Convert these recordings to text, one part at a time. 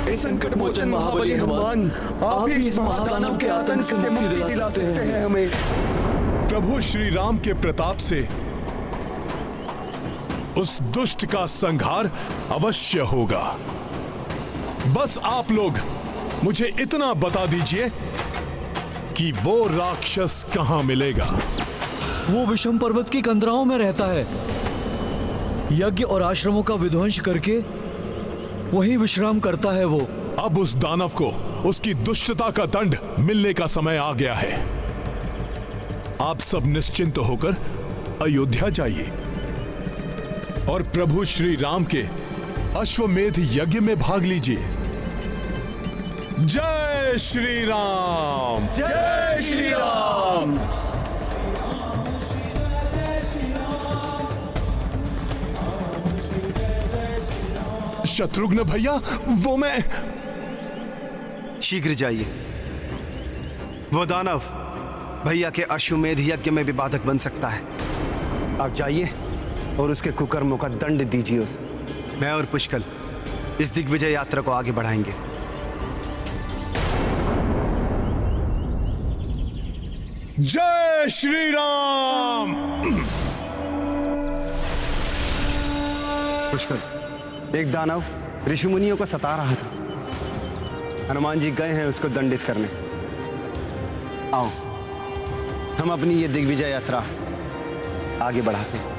हे संकट मोचन महाबली हनुमान, आप ही इस महादानव के आतंक से मुक्ति दिला सकते हैं हमें। प्रभु श्री राम के प्रताप से उस दुष्ट का संहार अवश्य होगा। बस आप लोग मुझे इतना बता दीजिए कि वो राक्षस कहां मिलेगा। वो विषम पर्वत की कंदराओं में रहता है। यज्ञ और आश्रमों का विध्वंस करके वहीं विश्राम करता है वो। अब उस दानव को उसकी दुष्टता का दंड मिलने का समय आ गया है। आप सब निश्चिंत होकर अयोध्या जाइए और प्रभु श्री राम के अश्वमेध यज्ञ में भाग लीजिए। जय श्री राम, जय श्री राम। शत्रुघ्न भैया, वो मैं। शीघ्र जाइए। वो दानव भैया के अश्वमेध यज्ञ में भी बाधक बन सकता है। आप जाइए और उसके कुकर्मों का दंड दीजिए उसे। मैं और पुष्कल इस दिग्विजय यात्रा को आगे बढ़ाएंगे। जय श्री राम। पुष्कल, एक दानव ऋषि मुनियों को सता रहा था। हनुमान जी गए हैं उसको दंडित करने। आओ हम अपनी ये दिग्विजय यात्रा आगे बढ़ाते हैं।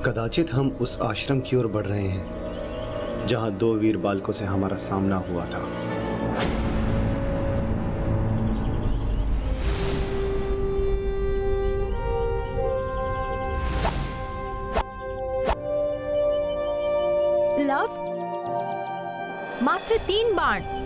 कदाचित हम उस आश्रम की ओर बढ़ रहे हैं जहां 2 वीर बालकों से हमारा सामना हुआ था। लव, मात्र 3 बाण।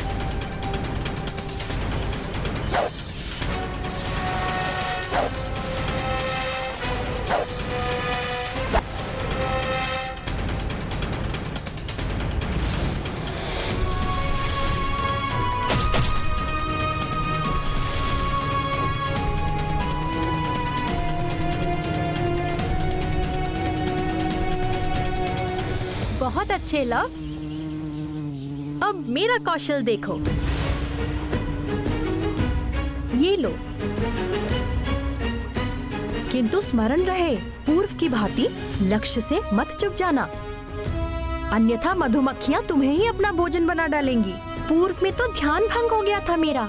बहुत अच्छे लव। अब मेरा कौशल देखो। ये लो। किंतु स्मरण रहे, पूर्व की भांति लक्ष्य से मत चूक जाना, अन्यथा मधुमक्खियां तुम्हें ही अपना भोजन बना डालेंगी। पूर्व में तो ध्यान भंग हो गया था मेरा।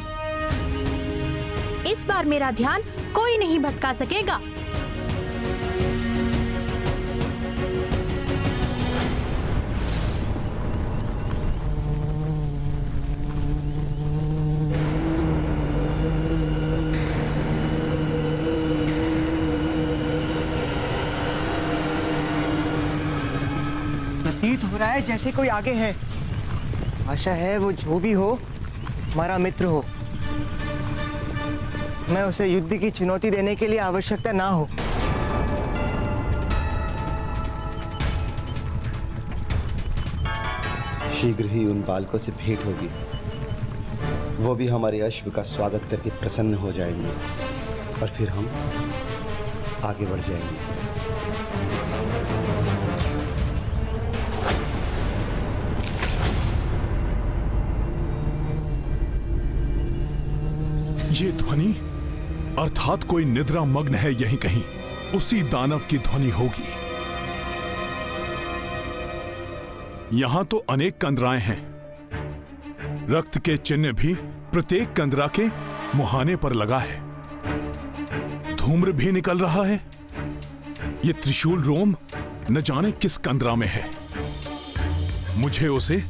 इस बार मेरा ध्यान कोई नहीं भटका सकेगा। प्रतीत हो रहा है जैसे कोई आगे है। आशा है वो जो भी हो हमारा मित्र हो। मैं उसे युद्ध की चुनौती देने के लिए आवश्यकता ना हो। शीघ्र ही उन बालकों से भेंट होगी। वो भी हमारे अश्व का स्वागत करके प्रसन्न हो जाएंगे और फिर हम आगे बढ़ जाएंगे। ये ध्वनि अर्थात कोई निद्रा मग्न है यहीं कहीं। उसी दानव की ध्वनि होगी। यहां तो अनेक कंदराएं हैं। रक्त के चिन्ह भी प्रत्येक कंदरा के मुहाने पर लगा है। धूम्र भी निकल रहा है। ये त्रिशूल रोम न जाने किस कंदरा में है। मुझे उसे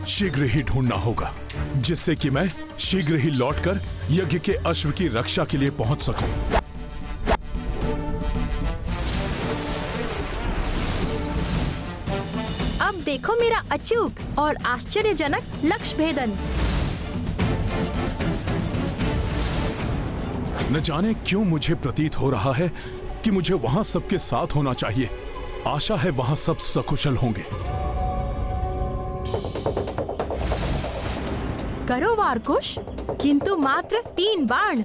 शीघ्र ही ढूंढना होगा, जिससे कि मैं शीघ्र ही लौटकर यज्ञ के अश्व की रक्षा के लिए पहुंच सकूं। अब देखो मेरा अचूक और आश्चर्यजनक लक्ष्य भेदन। न जाने क्यों मुझे प्रतीत हो रहा है कि मुझे वहां सबके साथ होना चाहिए। आशा है वहां सब सकुशल होंगे। करो वारकुश, किंतु मात्र 3 बाण।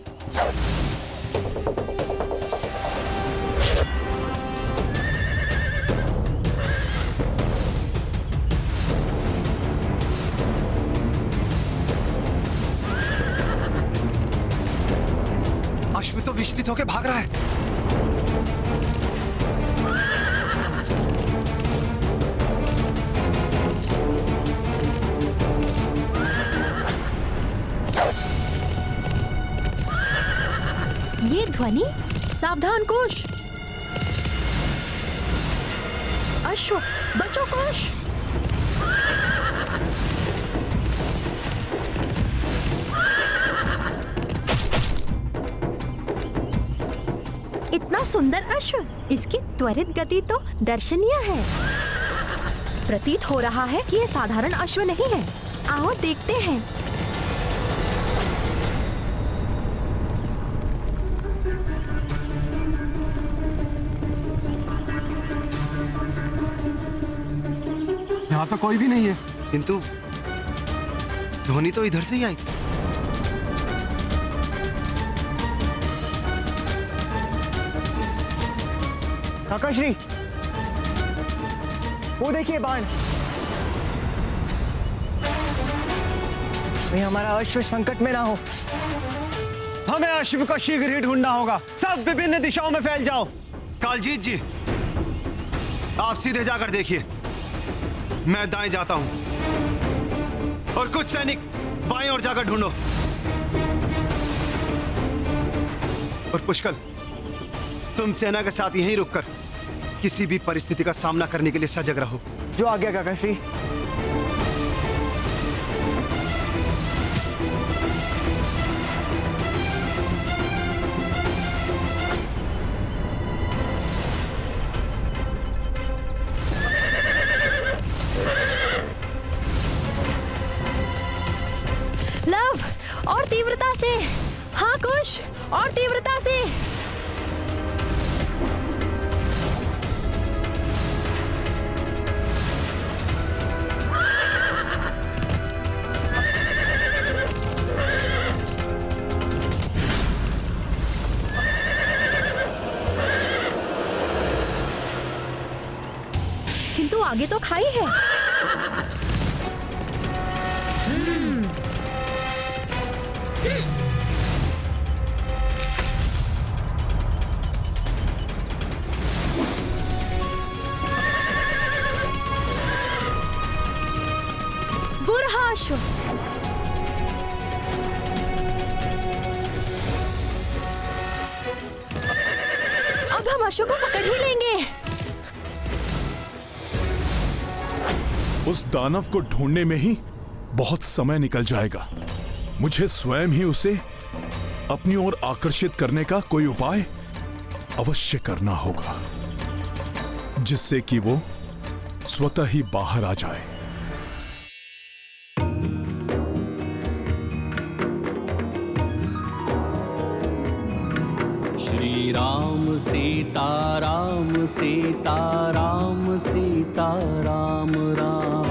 तो विचलित होकर भाग रहा है। ये ध्वनि, सावधान कुश। अश्व, बचो कुश। इतना सुंदर अश्व, इसकी त्वरित गति तो दर्शनीय है। प्रतीत हो रहा है कि ये साधारण अश्व नहीं है। आओ देखते हैं। यहाँ तो कोई भी नहीं है, किंतु ध्वनि तो इधर से ही आई। काकाश्री, वो देखिए बाण। कहीं हमारा अश्व संकट में ना हो। हमें अश्व का शीघ्र ही ढूंढना होगा। सब विभिन्न दिशाओं में फैल जाओ। कालजीत जी, आप सीधे जाकर देखिए। मैं दाएं जाता हूं और कुछ सैनिक बाएं ओर जाकर ढूंढो। और पुष्कल, तुम सेना के साथ यहीं रुककर किसी भी परिस्थिति का सामना करने के लिए सजग रहो। जो आ गया काकाश्री। लव, और तीव्रता से। हाँ कुश, और तीव्रता से। किंतु आगे तो खाई है। बुरहाश। अब हम अश्व को पकड़ ही लेंगे। उस दानव को ढूंढने में ही बहुत समय निकल जाएगा। मुझे स्वयं ही उसे अपनी ओर आकर्षित करने का कोई उपाय अवश्य करना होगा, जिससे कि वो स्वतः ही बाहर आ जाए। श्री राम सीता राम सीता राम सीता राम राम।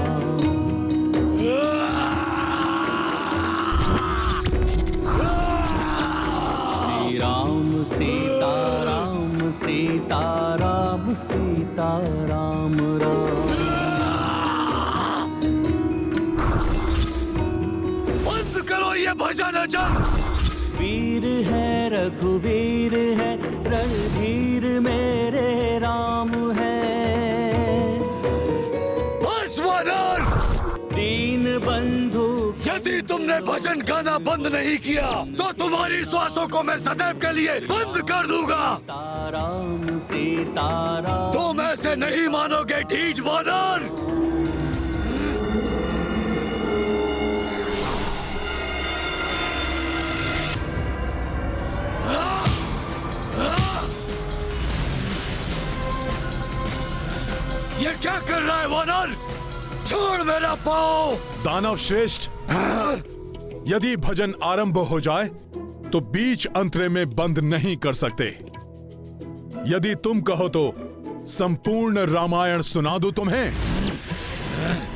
श्री राम सीता राम सीता राम सीता राम राम। बंद करो ये भजन जंग। वीर है रघुवीर है, रणधीर मेरे राम है। दीन बंधु, यदि तुमने भजन गाना बंद नहीं किया तो तुम्हारी श्वासों को मैं सदैव के लिए बंद कर दूंगा। राम सीता राम। तुम ऐसे नहीं मानोगे ढीठ वानर। ये क्या कर रहा है वानर? छोड़ मेरा पाँव। दानव श्रेष्ठ, यदि भजन आरंभ हो जाए तो बीच अंतरे में बंद नहीं कर सकते। यदि तुम कहो तो संपूर्ण रामायण सुना दूं तुम्हें।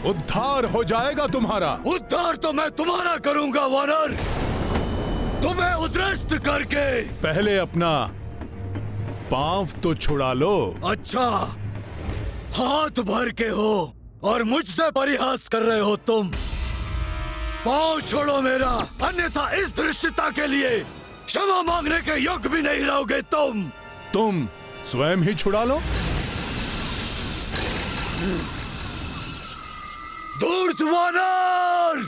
उद्धार हो जाएगा तुम्हारा। उद्धार तो मैं तुम्हारा करूंगा वानर, तुम्हें उद्रस्त करके। पहले अपना पांव तो छुड़ा लो। अच्छा, हाथ भर के हो और मुझसे परिहास कर रहे हो तुम। पांव छोड़ो मेरा, अन्यथा इस धृष्टता के लिए क्षमा मांगने के योग्य भी नहीं रहोगे तुम स्वयं ही छुड़ा लो। धूर्त वानर!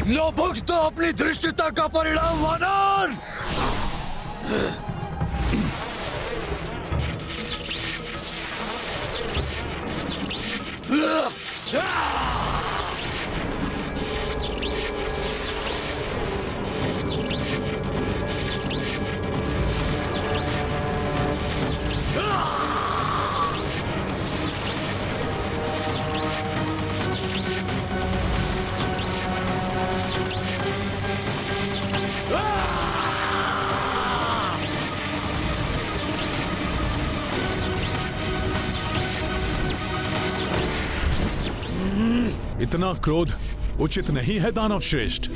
लो भुगतो अपनी धृष्टता का परिणाम वानर! इतना क्रोध उचित नहीं है दानव श्रेष्ठ।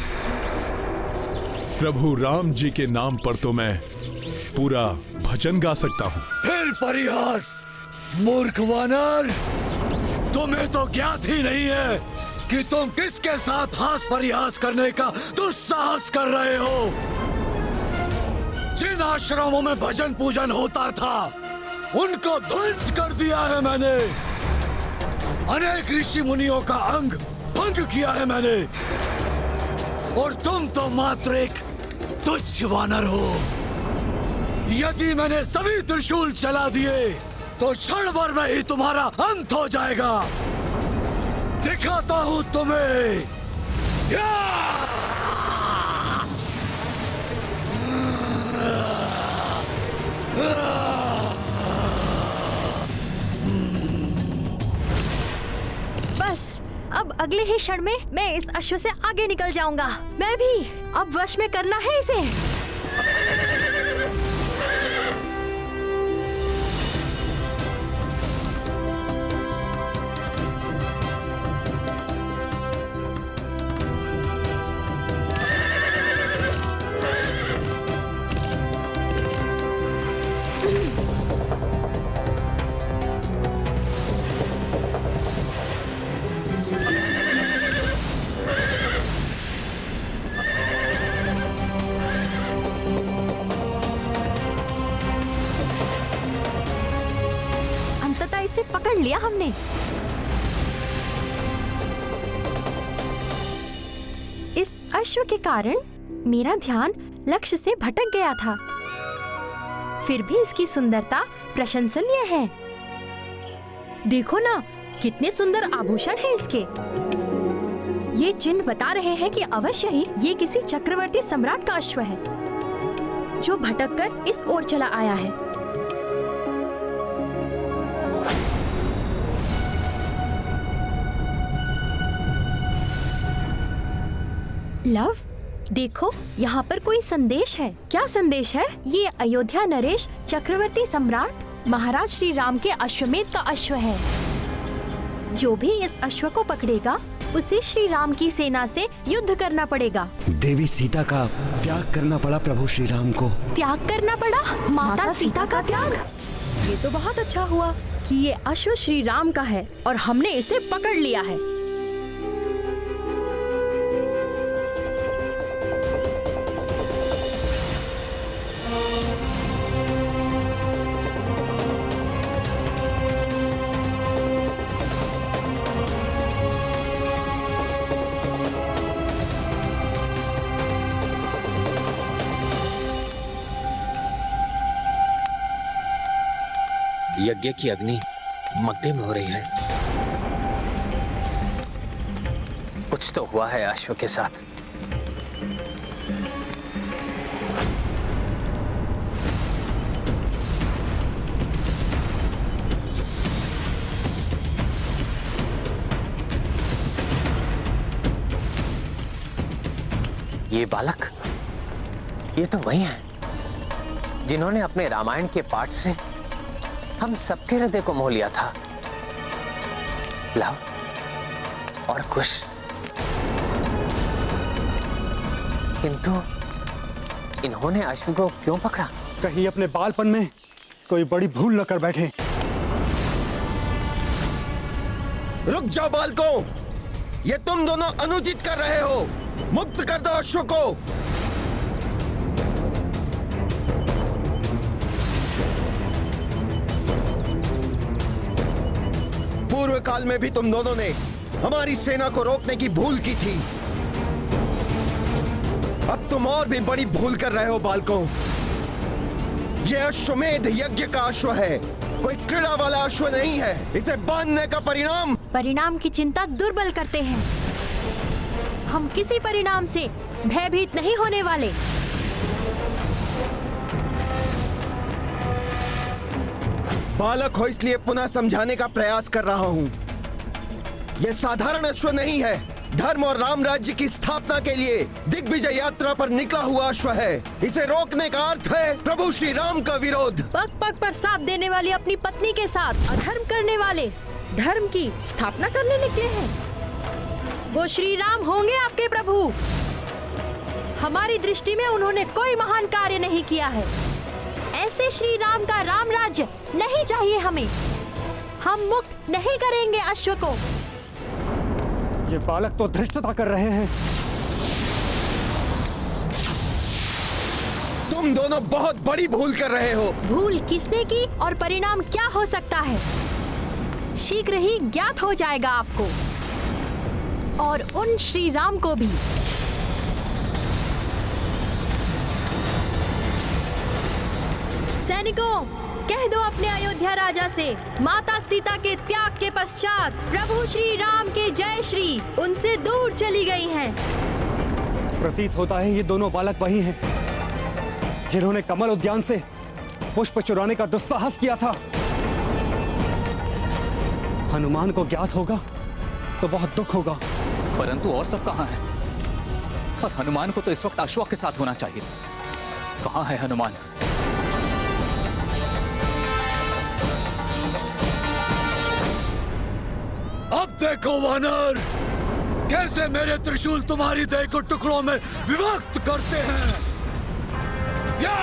प्रभु राम जी के नाम पर तो मैं पूरा भजन गा सकता हूँ। फिर परिहास, मूर्ख वानर! तुम्हें तो ज्ञात ही नहीं है कि तुम किसके साथ हास परिहास करने का दुस्साहस कर रहे हो। जिन आश्रमों में भजन पूजन होता था उनको ध्वंस कर दिया है मैंने। अनेक ऋषि मुनियों का अंग भंग किया है मैंने, और तुम तो मात्र एक तुच्छ वानर हो। यदि मैंने सभी त्रिशूल चला दिए तो क्षण भर में ही तुम्हारा अंत हो जाएगा। दिखाता हूं तुम्हें। बस अब अगले ही क्षण में मैं इस अश्व से आगे निकल जाऊंगा। मैं भी अब वश में करना है इसे। इसे पकड़ लिया हमने। इस अश्व के कारण मेरा ध्यान लक्ष्य से भटक गया था। फिर भी इसकी सुंदरता प्रशंसनीय है। देखो ना, कितने सुंदर आभूषण हैं इसके। ये चिन्ह बता रहे हैं कि अवश्य ही ये किसी चक्रवर्ती सम्राट का अश्व है जो भटककर इस ओर चला आया है। लव, देखो यहाँ पर कोई संदेश है। क्या संदेश है? ये अयोध्या नरेश चक्रवर्ती सम्राट महाराज श्री राम के अश्वमेध का अश्व है। जो भी इस अश्व को पकड़ेगा उसे श्री राम की सेना से युद्ध करना पड़ेगा। देवी सीता का त्याग करना पड़ा प्रभु श्री राम को। त्याग करना पड़ा? माता सीता का त्याग? ये तो बहुत अच्छा हुआ कि ये अश्व श्री राम का है और हमने इसे पकड़ लिया है। यज्ञ की अग्नि मध्यम हो रही है। कुछ तो हुआ है अश्व के साथ। ये बालक, ये तो वही है जिन्होंने अपने रामायण के पाठ से हम सबके हृदय को मोह लिया था। लव और कुश, किंतु इन्होंने अश्व को क्यों पकड़ा? कहीं अपने बालपन में कोई बड़ी भूल न कर बैठे। रुक जाओ बालकों, ये तुम दोनों अनुचित कर रहे हो। मुक्त कर दो अश्व को। पूर्व काल में भी तुम दोनों ने हमारी सेना को रोकने की भूल की थी। अब तुम और भी बड़ी भूल कर रहे हो बालकों। यह अश्वमेध यज्ञ का अश्व है, कोई क्रीड़ा वाला अश्व नहीं है। इसे बांधने का परिणाम की चिंता दुर्बल करते हैं। हम किसी परिणाम से भयभीत नहीं होने वाले। बालक हो इसलिए पुनः समझाने का प्रयास कर रहा हूँ। यह साधारण अश्व नहीं है, धर्म और राम राज्य की स्थापना के लिए दिग्विजय यात्रा पर निकला हुआ अश्व है। इसे रोकने का अर्थ है प्रभु श्री राम का विरोध। पग पग पर साथ देने वाली अपनी पत्नी के साथ अधर्म करने वाले धर्म की स्थापना करने निकले हैं। वो श्री राम होंगे आपके प्रभु। हमारी दृष्टि में उन्होंने कोई महान कार्य नहीं किया है। ऐसे श्री राम का राम राज्य नहीं चाहिए हमें। हम मुक्त नहीं करेंगे अश्व को। ये बालक तो धृष्टता कर रहे हैं। तुम दोनों बहुत बड़ी भूल कर रहे हो। भूल किसने की और परिणाम क्या हो सकता है, शीघ्र ही ज्ञात हो जाएगा आपको और उन श्री राम को भी। सैनिकों, कह दो अपने अयोध्या राजा से, माता सीता के त्याग के पश्चात प्रभु श्री राम के जय श्री उनसे दूर चली गई हैं। प्रतीत होता है ये दोनों बालक वही हैं जिन्होंने कमल उद्यान से पुष्प चुराने का दुस्साहस किया था। हनुमान को ज्ञात होगा तो बहुत दुख होगा। परंतु और सब कहां हैं? और हनुमान को तो इस वक्त अश्व के साथ होना चाहिए। कहां है हनुमान? अब देखो वानर, कैसे मेरे त्रिशूल तुम्हारी देह को टुकड़ों में विभक्त करते हैं। या!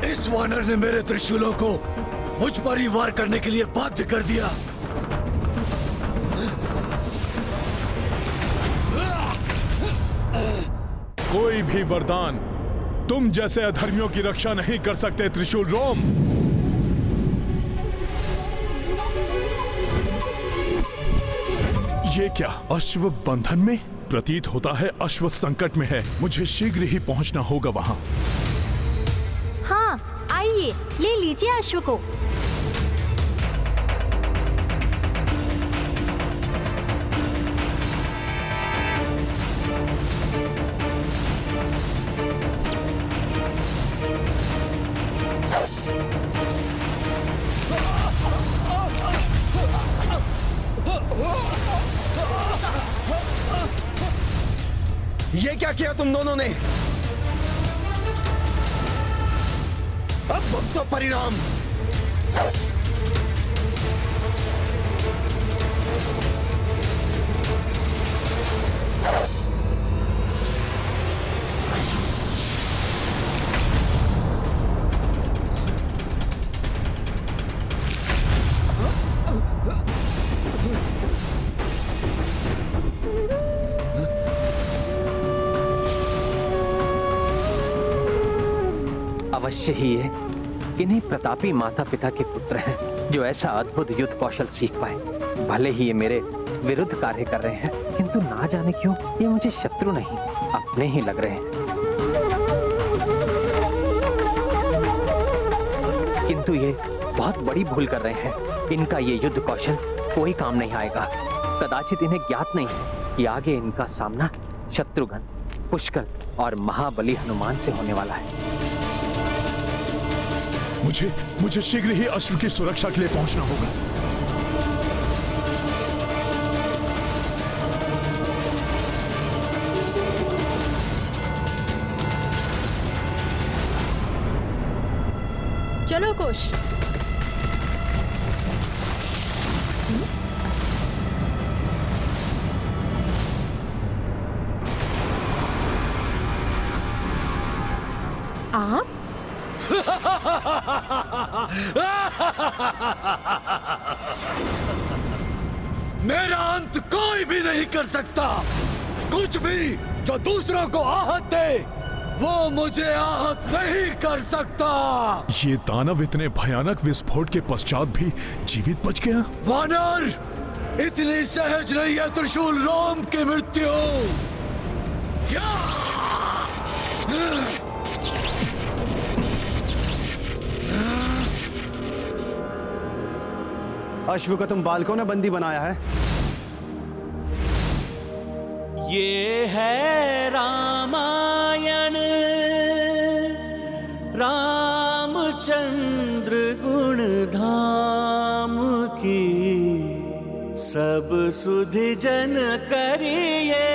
इस वानर ने मेरे त्रिशूलों को मुझ पर ही वार करने के लिए बाध्य कर दिया। कोई भी वरदान तुम जैसे अधर्मियों की रक्षा नहीं कर सकते त्रिशूल रोम। ये क्या अश्व बंधन में? प्रतीत होता है अश्व संकट में है। मुझे शीघ्र ही पहुंचना होगा वहां। हाँ, आइए ले लीजिए अश्व को। ये क्या किया तुम दोनों ने? अब भुगतो परिणाम। अवश्य ही ये इन्हीं प्रतापी माता पिता के पुत्र हैं जो ऐसा अद्भुत युद्ध कौशल सीख पाए। भले ही ये मेरे विरुद्ध कार्य कर रहे हैं, किंतु ना जाने क्यों ये मुझे शत्रु नहीं अपने ही लग रहे हैं। किंतु ये बहुत बड़ी भूल कर रहे हैं। इनका ये युद्ध कौशल कोई काम नहीं आएगा। कदाचित इन्हें ज्ञात नहीं है कि आगे इनका सामना शत्रुघ्न, पुष्कर और महाबली हनुमान से होने वाला है। मुझे शीघ्र ही अश्व की सुरक्षा के लिए पहुंचना होगा। चलो कुश। आप मेरा अंत कोई भी नहीं कर सकता। कुछ भी जो दूसरों को आहत दे वो मुझे आहत नहीं कर सकता। ये दानव इतने भयानक विस्फोट के पश्चात भी जीवित बच गया। वानर, इतनी सहज नहीं है त्रिशूल रोम की मृत्यु। अश्व को तुम बालकों ने बंदी बनाया है। ये है रामायण, रामचंद्र गुण धाम की, सब सुधि जन करिए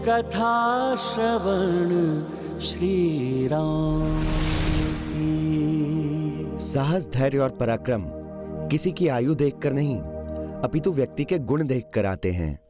कथा श्रवण श्री राम की। साहस, धैर्य और पराक्रम किसी की आयु देखकर नहीं, अपितु व्यक्ति के गुण देखकर आते हैं।